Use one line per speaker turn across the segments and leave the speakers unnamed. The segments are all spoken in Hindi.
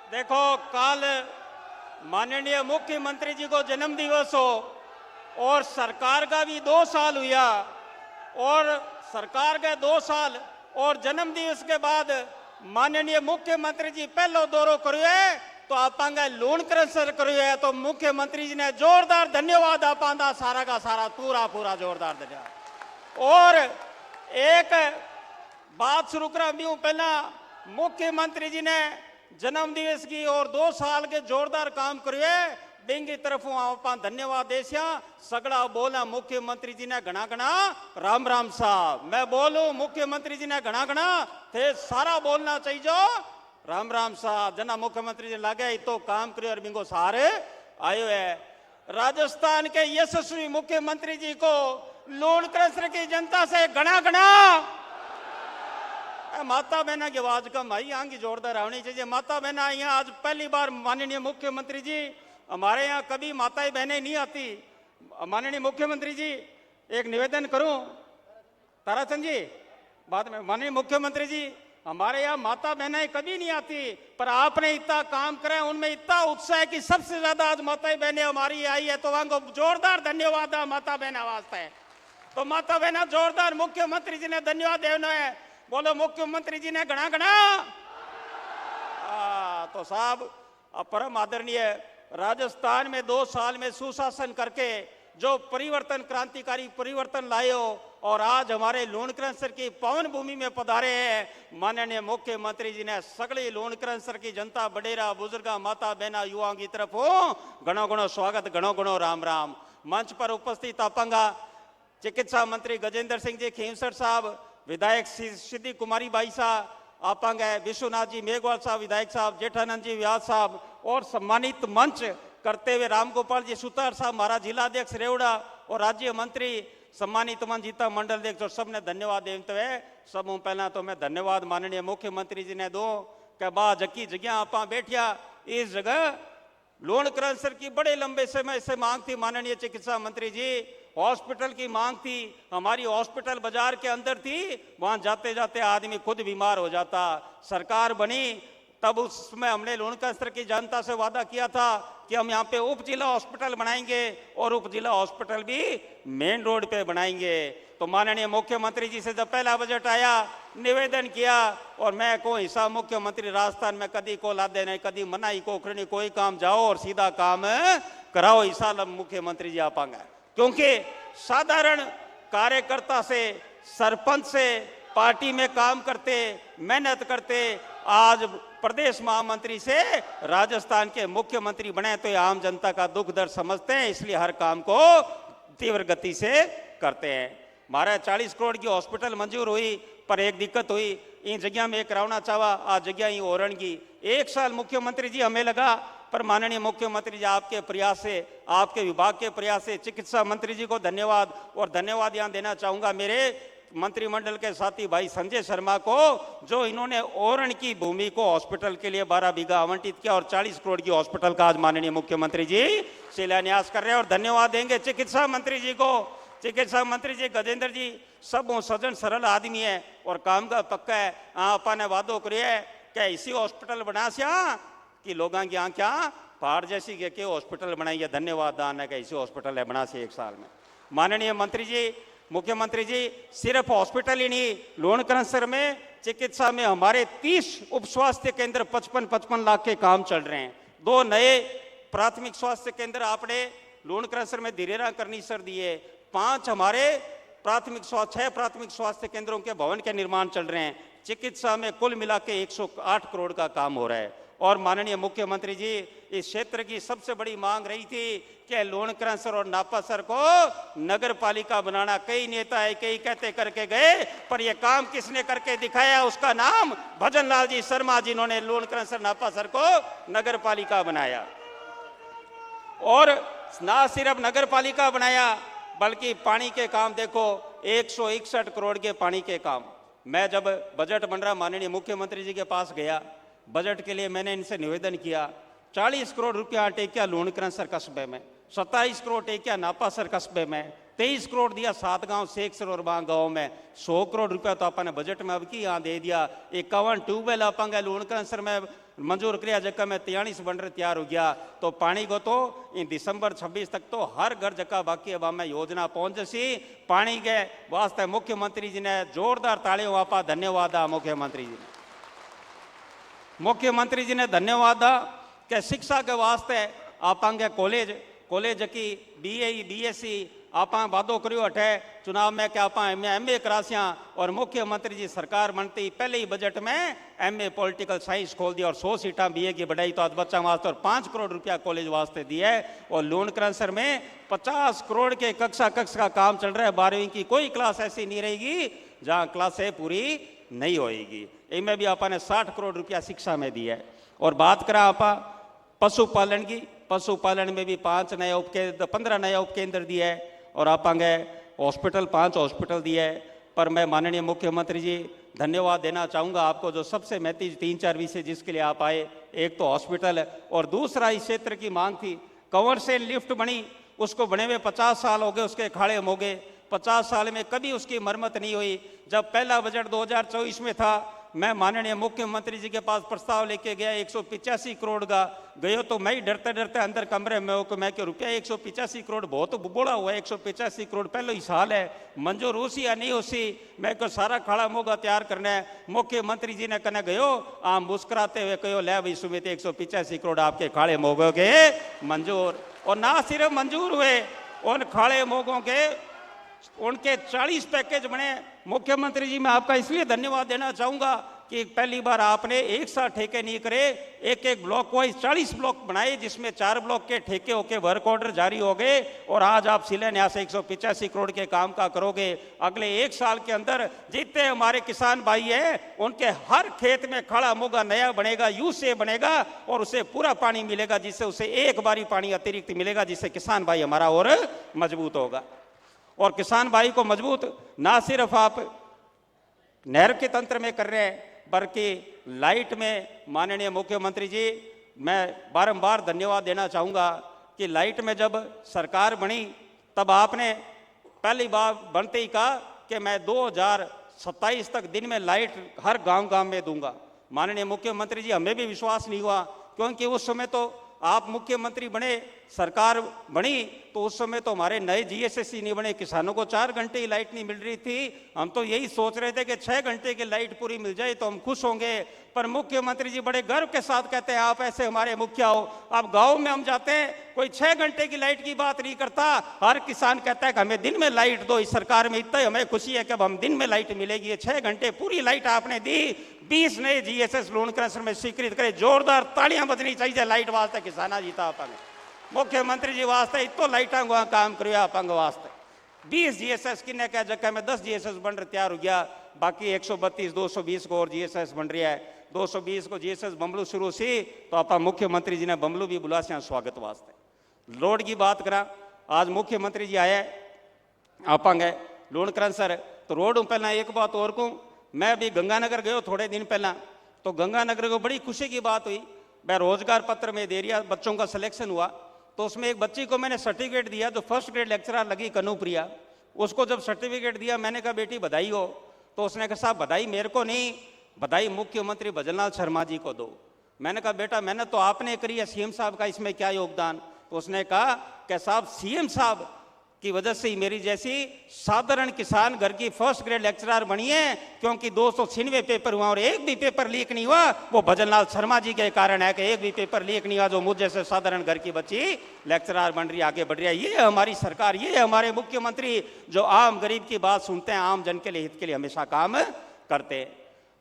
देखो, कल माननीय मुख्यमंत्री जी को जन्म दिवस हो और सरकार का भी 2 साल हुआ और सरकार के 2 साल और जन्म दिवस के बाद माननीय मुख्यमंत्री जी पहलो दौरो करियो है तो आपांगे लूण क्रसर करियो है तो मुख्यमंत्री जी ने जोरदार धन्यवाद आपांदा सारा का सारा पूरा जोरदार धन्यवाद। और एक बात शुरू करा हूं, पहला मुख्यमंत्री जी ने जन्म दिवस की और 2 साल के जोरदार काम करिए बेंगी तरफ आप धन्यवाद देसिया सगड़ा बोला मुख्यमंत्री जी ने घना घना राम राम साहब। मैं बोलूं मुख्यमंत्री जी ने घना घना थे सारा बोलना चाहिए जो राम राम साहब जना मुख्यमंत्री जी लगे तो काम करियो और बिंगो सारे आयो है। राजस्थान के यशस्वी मुख्यमंत्री जी को लूण क्रसर की जनता से घना घना माता बहना की आवाज कम आई, यहाँ की जोरदार होनी चाहिए। माता बहना यहाँ आज पहली बार माननीय मुख्यमंत्री जी, हमारे यहाँ कभी माताएं बहनें नहीं आती। माननीय मुख्यमंत्री जी एक निवेदन करूं ताराचंद जी बाद में। माननीय मुख्यमंत्री जी हमारे यहाँ माता बहनें कभी नहीं आती पर आपने इतना काम करे उनमें इतना उत्साह है कि सबसे ज्यादा आज माताएं बहनें हमारी आई है तो वहां को जोरदार धन्यवाद माता बहना वास्ते है। तो माता बहना जोरदार मुख्यमंत्री जी ने धन्यवाद देना है। बोलो मुख्यमंत्री जी ने घना घना। तो साहब परम आदरणीय राजस्थान में 2 साल में सुशासन करके जो परिवर्तन क्रांतिकारी परिवर्तन लाए हो और आज हमारे लूण क्रसर की पावन भूमि में पधारे हैं माननीय मुख्यमंत्री जी ने सगड़ी लूण क्रसर की जनता बडेरा बुजुर्गा माता बहना युवाओं की तरफ हो घणो घणो स्वागत घणो घणो राम राम। मंच पर उपस्थित अपंगा चिकित्सा मंत्री गजेंद्र सिंह जी खींवसर साहब, विधायक सिद्धि कुमारी बाई साहब, आपांग विश्वनाथ जी मेघवाल साहब, विधायक साहब जेठानंद जी व्यास साहब और सम्मानित मंच करते हुए रामगोपाल जी सुतार साहब हमारा जिला अध्यक्ष रेवड़ा और राज्य मंत्री सम्मानित मंजीता मंडल अध्यक्ष और सबने धन्यवाद देते हुए सब पहला तो मैं धन्यवाद माननीय मुख्यमंत्री जी ने दो कि बा जकी जगह आप बैठिया इस जगह लूण क्रसर की बड़े लंबे समय से मांग थी। माननीय चिकित्सा मंत्री जी हॉस्पिटल की मांग थी, हमारी हॉस्पिटल बाजार के अंदर थी, वहां जाते जाते आदमी खुद बीमार हो जाता। सरकार बनी तब उसमें हमने लूण क्रसर की जनता से वादा किया था कि हम यहाँ पे उप जिला हॉस्पिटल बनाएंगे और उप जिला हॉस्पिटल भी मेन रोड पे बनाएंगे। तो माननीय मुख्यमंत्री जी से जब पहला बजट आया निवेदन किया और मैं को हिसाब मुख्यमंत्री राजस्थान में कदी को ला देने कदी मनाई को उखड़नी कोई काम जाओ और सीधा काम कराओ हिसाब मुख्यमंत्री जी आपांगे। क्योंकि साधारण कार्यकर्ता से सरपंच से पार्टी में काम करते मेहनत करते आज प्रदेश महामंत्री से राजस्थान के मुख्यमंत्री बने तो आम जनता का दुख दर्द समझते हैं, इसलिए हर काम को तीव्र गति से करते हैं। हमारा 40 करोड़ की हॉस्पिटल मंजूर हुई पर एक दिक्कत हुई इन जगह में कराना चाहा आज जगह ही ओरण की 1 साल मुख्यमंत्री जी हमें लगा पर माननीय मुख्यमंत्री जी आपके प्रयास से आपके विभाग के प्रयास से चिकित्सा मंत्री जी को धन्यवाद और धन्यवाद यहाँ देना चाहूंगा मेरे मंत्रिमंडल के साथी भाई संजय शर्मा को जो इन्होंने ओरण की भूमि को हॉस्पिटल के लिए 12 बीघा आवंटित किया और 40 करोड़ की हॉस्पिटल का आज माननीय मुख्यमंत्री जी शिलान्यास कर रहे हैं और धन्यवाद देंगे चिकित्सा मंत्री जी को। चिकित्सा मंत्री जी गजेंद्र जी सब सज्जन सरल आदमी है और काम का पक्का है। आपा ने वादो करिए क्या इसी हॉस्पिटल बना सिया कि लोगों की आंखें पहाड़ जैसी के हॉस्पिटल बनाइए। धन्यवाद दान है कि इसी हॉस्पिटल है बना सी 1 साल में। माननीय मंत्री जी मुख्यमंत्री जी सिर्फ हॉस्पिटल ही नहीं लूण क्रसर में चिकित्सा में हमारे 30 उप स्वास्थ्य केंद्र 55 लाख के काम चल रहे हैं। 2 नए प्राथमिक स्वास्थ्य केंद्र आपने लूण क्रसर में धीरेरा करनी सर दिए। 5 हमारे 6 प्राथमिक स्वास्थ्य केंद्रों के भवन के निर्माण चल रहे हैं। चिकित्सा में कुल मिला के 108 करोड़ का काम हो रहा है। और माननीय मुख्यमंत्री जी इस क्षेत्र की सबसे बड़ी मांग रही थी कि लूण क्रसर और नापासर को नगर पालिका बनाना। कई नेता है कई कहते करके गए पर यह काम किसने करके दिखाया उसका नाम भजन लाल जी शर्मा जिन्होंने लूण क्रसर नापासर को नगर पालिका बनाया। और ना सिर्फ नगर पालिका बनाया बल्कि पानी के काम देखो 161 करोड़ के पानी के काम। मैं जब बजट बन रहा माननीय मुख्यमंत्री जी के पास गया बजट के लिए मैंने इनसे निवेदन किया 40 करोड़ रुपया टेकिया लूण क्रसर कस्बे में, 27 करोड़ टेकिया नापासर कस्बे में, 23 करोड़ दिया 7 गांव शेखसर और बांग गांव में, 100 करोड़ रुपया तो अपने बजट में अब की यहाँ दे दिया। 51 ट्यूबवेल अपंगे लूण क्रसर में मंजूर किया, जगह में 43 बंडर तैयार हो गया। तो पानी को तो इन दिसंबर 26 तक तो हर घर जगह बाकी अब हमें योजना पहुंच सी। पानी के वास्ते मुख्यमंत्री जी ने जोरदार तालियों वापा धन्यवाद मुख्यमंत्री जी। मुख्यमंत्री जी ने धन्यवाद के शिक्षा के वास्ते आप कॉलेज की BA BSc आप वादो करो अठे चुनाव में कि आप MA करासिया, और मुख्यमंत्री जी सरकार बनती पहले ही बजट में MA पॉलिटिकल साइंस खोल दिया और 100 सीटा BA की बढ़ाई तो आज बच्चा वास्ते और 5 करोड़ रुपया कॉलेज वास्ते दिया है। और लोन क्रंसर में 50 करोड़ के कक्षा का काम चल रहा है। 12वीं की कोई क्लास ऐसी नहीं रहेगी जहाँ क्लासें पूरी नहीं होएगी। इनमें भी आपने 60 करोड़ रुपया शिक्षा में दिया है। और बात करा आप पशुपालन की, पशुपालन में भी 15 नया उपकेंद्र दिया है और आप हॉस्पिटल 5 हॉस्पिटल दिया है। पर मैं माननीय मुख्यमंत्री जी धन्यवाद देना चाहूँगा आपको, जो सबसे महत्वपूर्ण 3-4 विषय जिसके लिए आप आए, एक तो हॉस्पिटल है और दूसरा इस क्षेत्र की मांग थी कमर्शियल लिफ्ट बनी, उसको बने हुए 50 साल हो गए, उसके खाड़े हो गए, 50 साल में कभी उसकी मरम्मत नहीं हुई। जब पहला बजट 2024 में था, मैं माननीय मुख्यमंत्री जी के पास प्रस्ताव लेके गया 185 करोड़ का, गयो तो मैं ही डरते डरते अंदर कमरे में हो मैं कि रुपया 185 करोड़ बहुत बोला हुआ है, 185 करोड़ पहले ही साल है, मंजूर उसी या नहीं उसी, मैं को सारा खाड़ा मोगा तैयार करना है। मुख्यमंत्री जी ने कहने गयो आप मुस्कुराते हुए कहो ले भाई सुमित 185 करोड़ आपके खाड़े मोगों के मंजूर। और ना सिर्फ मंजूर हुए, उन खाड़े मोगों के उनके 40 पैकेज बने। मुख्यमंत्री जी मैं आपका इसलिए धन्यवाद देना चाहूंगा कि पहली बार आपने एक साथ ठेके नहीं करे, एक ब्लॉक वाइज 40 ब्लॉक बनाए जिसमें 4 ब्लॉक के ठेके होके वर्क ऑर्डर जारी हो गए और आज आप शिलान्यास 185 करोड़ के काम का करोगे। अगले 1 साल के अंदर जितने हमारे किसान भाई हैं उनके हर खेत में खड़ा मोगा नया बनेगा, यू से बनेगा और उसे पूरा पानी मिलेगा, जिससे उसे एक बारी पानी अतिरिक्त मिलेगा, जिससे किसान भाई हमारा और मजबूत होगा। और किसान भाई को मजबूत ना सिर्फ आप नहर के तंत्र में कर रहे हैं बल्कि लाइट में माननीय मुख्यमंत्री जी मैं बारंबार धन्यवाद देना चाहूँगा कि लाइट में जब सरकार बनी तब आपने पहली बार बनते ही कहा कि मैं 2027 तक दिन में लाइट हर गांव में दूंगा। माननीय मुख्यमंत्री जी हमें भी विश्वास नहीं हुआ क्योंकि उस समय तो आप मुख्यमंत्री बने, सरकार बनी तो उस समय तो हमारे नए GSS नहीं बने, किसानों को 4 घंटे की लाइट नहीं मिल रही थी। हम तो यही सोच रहे थे कि 6 घंटे की लाइट पूरी मिल जाए तो हम खुश होंगे। पर मुख्यमंत्री जी बड़े गर्व के साथ कहते हैं आप ऐसे हमारे मुखिया हो। अब गांव में हम जाते हैं कोई 6 घंटे की लाइट की बात नहीं करता, हर किसान कहता है कि हमें दिन में लाइट दो। इस सरकार में इतना हमें खुशी है कि अब हम दिन में लाइट मिलेगी। 6 घंटे पूरी लाइट आपने दी, 20 नए GSS लोन क्रंसर में स्वीकृत करे। जोरदार तालियां बजनी चाहिए लाइट वास्ते, किसाना जीता अपने मुख्यमंत्री जी वास्ते इतो लाइटा वहां काम करो अपंग वास्ते। 20 GSS किन्ने क्या जगह में 10 GSS बन रहे तैयार हो गया, बाकी 132 220 को और GSS बन रही है। 220 को GSS बमलू शुरू सी तो आप मुख्यमंत्री जी ने बमलू भी बुला से स्वागत वास्ते। रोड की बात करा, आज मुख्यमंत्री जी आया आपांगे लोन क्रंसर तो रोड पहला एक बात और कहूँ, मैं अभी गंगानगर गयो थोड़े दिन पहला तो गंगानगर को बड़ी खुशी की बात हुई। मैं रोजगार पत्र में दे दिया, बच्चों का सिलेक्शन हुआ तो उसमें एक बच्ची को मैंने सर्टिफिकेट दिया जो फर्स्ट ग्रेड लेक्चरर लगी कनूप्रिया। उसको जब सर्टिफिकेट दिया मैंने कहा बेटी बधाई हो, तो उसने कहा साहब बधाई मेरे को नहीं, बधाई मुख्यमंत्री भजनलाल शर्मा जी को दो। मैंने कहा बेटा मेहनत तो आपने करी है, CM साहब का इसमें क्या योगदान। तो उसने कहा कि साहब CM साहब की वजह से ही मेरी जैसी साधारण किसान घर की फर्स्ट ग्रेड लेक्चरर बनी है, क्योंकि 296 पेपर हुआ और एक भी पेपर लीक नहीं हुआ। वो भजनलाल शर्मा जी के कारण है कि एक भी पेपर लीक नहीं हुआ, जो मुझ जैसे साधारण घर की बच्ची लेक्चरर बन रही, आगे बढ़ रही है। ये हमारी सरकार, ये हमारे मुख्यमंत्री जो आम गरीब की बात सुनते हैं, आम जन के लिए हित के लिए हमेशा काम करते हैं।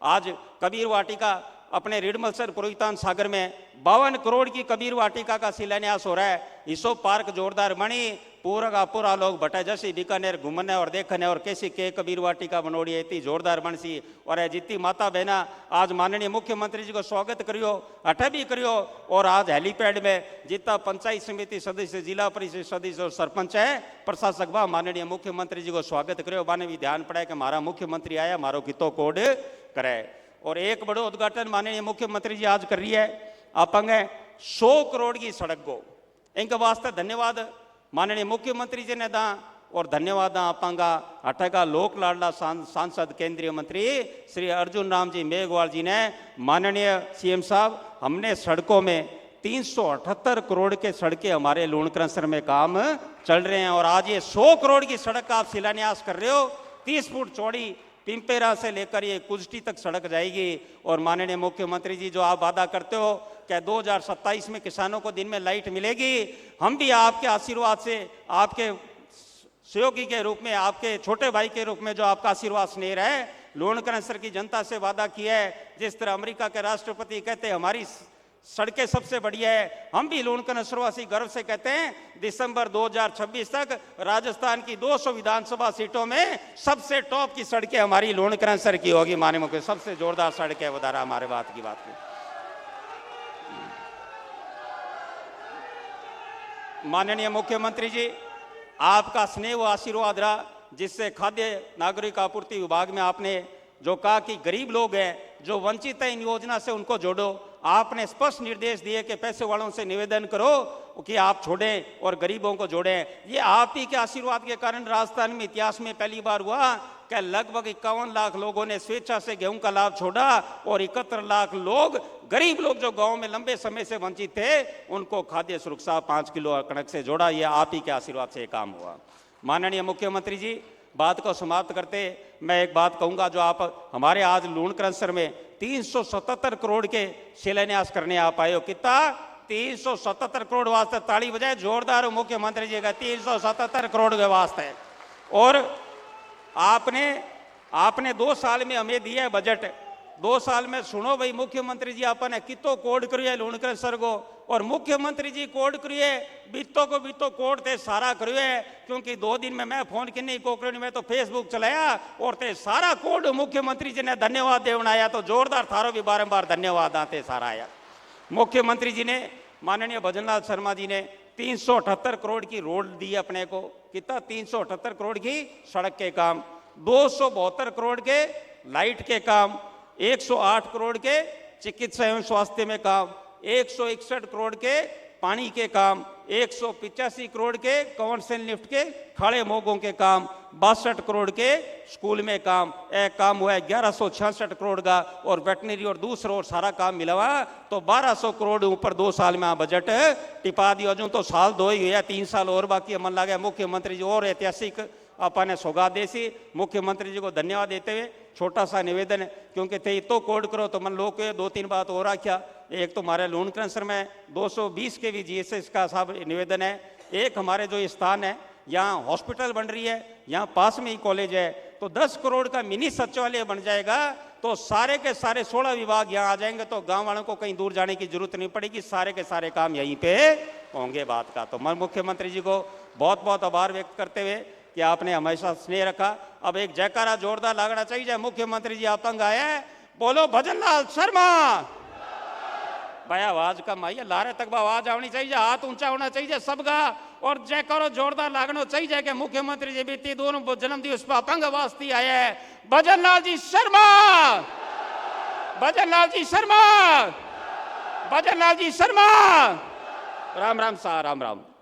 आज कबीर वाटिका अपने रिडमलसर पुरोहितान सागर में 52 करोड़ की कबीर वाटिका का शिलान्यास हो रहा है। इसो पार्क जोरदार बनी, पूरा का पूरा लोग बटे जैसी बीकानेर घूमने और देखने और कैसी के कबीर वाटिका बनोड़ी है, इतनी जोरदार बन सी। और जितनी माता बहना आज माननीय मुख्यमंत्री जी को स्वागत करियो, अठे भी करियो। और आज हेलीपैड में जितना पंचायत समिति सदस्य, जिला परिषद सदस्य और सरपंच है, प्रशासक बा माननीय मुख्यमंत्री जी को स्वागत करियो। बाने भी ध्यान पड़ा कि हमारा मुख्यमंत्री आया, मारो कितो कोड करे। और एक बड़ो उद्घाटन माननीय मुख्यमंत्री जी आज कर रही है, अपंगे 100 करोड़ की सड़क को, इनके वास्ते धन्यवाद। माननीय मुख्यमंत्री जी ने दा और धन्यवाद आपांगा अठगा लोक लाडला सांसद केंद्रीय मंत्री श्री अर्जुन राम जी मेघवाल जी ने। माननीय सीएम साहब, हमने सड़कों में 378 करोड़ के सड़कें हमारे लूणकरंसर में काम चल रहे हैं और आज ये 100 करोड़ की सड़क का आप शिलान्यास कर रहे हो। 30 फुट चौड़ी पिंपेरा से लेकर ये कुजटी तक सड़क जाएगी। और माननीय मुख्यमंत्री जी, जो आप वादा करते हो कि 2027 में किसानों को दिन में लाइट मिलेगी, हम भी आपके आशीर्वाद से, आपके सहयोगी के रूप में, आपके छोटे भाई के रूप में जो आपका आशीर्वाद स्नेह है, लूणकरंसर की जनता से वादा किया है। जिस तरह अमेरिका के राष्ट्रपति कहते हैं हमारी सड़कें सबसे बढ़िया है, हम भी लूणकरंसरवासी गर्व से कहते हैं दिसंबर 2026 तक राजस्थान की 200 विधानसभा सीटों में सबसे टॉप की सड़कें हमारी लूणकरंसर की होगी। माननीय मुख्य, सबसे जोरदार सड़क है बता रहा हमारे बात की बात में। माननीय मुख्यमंत्री जी, आपका स्नेह व आशीर्वाद रहा, जिससे खाद्य नागरिक आपूर्ति विभाग में आपने जो कहा कि गरीब लोग हैं जो वंचित है, इन योजना से उनको जोड़ो। आपने स्पष्ट निर्देश दिए कि पैसे वालों से निवेदन करो कि आप छोड़ें और गरीबों को जोड़ें। ये आप ही के आशीर्वाद के कारण राजस्थान में इतिहास में पहली बार हुआ कि लगभग 51 लाख लोगों ने स्वेच्छा से गेहूं का लाभ छोड़ा और 71 लाख लोग, गरीब लोग जो गांव में लंबे समय से वंचित थे, उनको खाद्य सुरक्षा 5 किलो कणक से जोड़ा। यह आप ही के आशीर्वाद से काम हुआ। माननीय मुख्यमंत्री जी, बात को समाप्त करते मैं एक बात कहूंगा, जो आप हमारे आज लूणकरंसर में 377 करोड़ के शिलान्यास करने आप आए हो। कितना? 377 करोड़ वास्ते ताली बजाए जोरदार मुख्यमंत्री जी का, 377 करोड़ के वास्ते। और आपने 2 साल में हमें दिया है बजट। 2 साल में सुनो भाई मुख्यमंत्री जी, आपने कितो कोड करिए लूणकरंसर को, और मुख्यमंत्री जी कोड करिए बीतो को बीतो कोड ते सारा करिए, क्योंकि 2 दिन में मैं फोन की नहीं कोकरनी में तो फेसबुक चलाया और ते सारा कोड मुख्यमंत्री जी ने धन्यवाद देवन आया। तो जोरदार थारो भी बारंबार धन्यवाद आते सारा आया। मुख्यमंत्री जी ने, माननीय भजनलाल शर्मा जी ने 378 करोड़ की रोड दी अपने को। कितना? 378 करोड़ की सड़क के काम, 272 करोड़ के लाइट के काम, 108 करोड़ के चिकित्सा एवं स्वास्थ्य में काम, 161 करोड़ के पानी के काम, 185 करोड़ के कमर्शियल लिफ्ट के खड़े मोगों के काम, 62 करोड़ के स्कूल में काम। एक काम हुआ है 1166 करोड़ का, और वेटनरी और दूसरा और सारा काम मिला हुआ तो 1200 करोड़ ऊपर 2 साल में बजट टिपा दिया। जो तो साल 2 ही हुआ, 3 साल और बाकी मन लगा। मुख्यमंत्री जी और ऐतिहासिक अपने सौगात देसी। मुख्यमंत्री जी को धन्यवाद देते हुए छोटा सा निवेदन है, क्योंकि थे तो कोड करो तो मन लोग 2-3 बात और आख्या। एक तो हमारे लूणकरंसर में 220 के भी जीएसएस का साहब निवेदन है। एक हमारे जो स्थान है यहाँ हॉस्पिटल बन रही है, यहाँ पास में ही कॉलेज है, तो 10 करोड़ का मिनी सचिवालय बन जाएगा तो सारे के सारे 16 विभाग यहाँ आ जाएंगे, तो गांव वालों को कहीं दूर जाने की जरूरत नहीं पड़ेगी, सारे के सारे काम यहीं पे होंगे। बात का तो मैं मुख्यमंत्री जी को बहुत बहुत आभार व्यक्त करते हुए कि आपने हमेशा स्नेह रखा। अब एक जयकारा जोरदार लागना चाहिए। मुख्यमंत्री जी आप तंग आए, बोलो भजनलाल शर्मा भाई। आवाज कम आई है, लारे तक आवाज आनी चाहिए, हाथ ऊंचा होना चाहिए सबका, और जयकारो जोरदार लागना चाहिए कि मुख्यमंत्री जी बीती दोनों जन्म दिवस पर अपंग वास्ती आए हैं। भजनलाल जी शर्मा, भजनलाल जी शर्मा, भजनलाल जी शर्मा। राम राम सा, राम राम।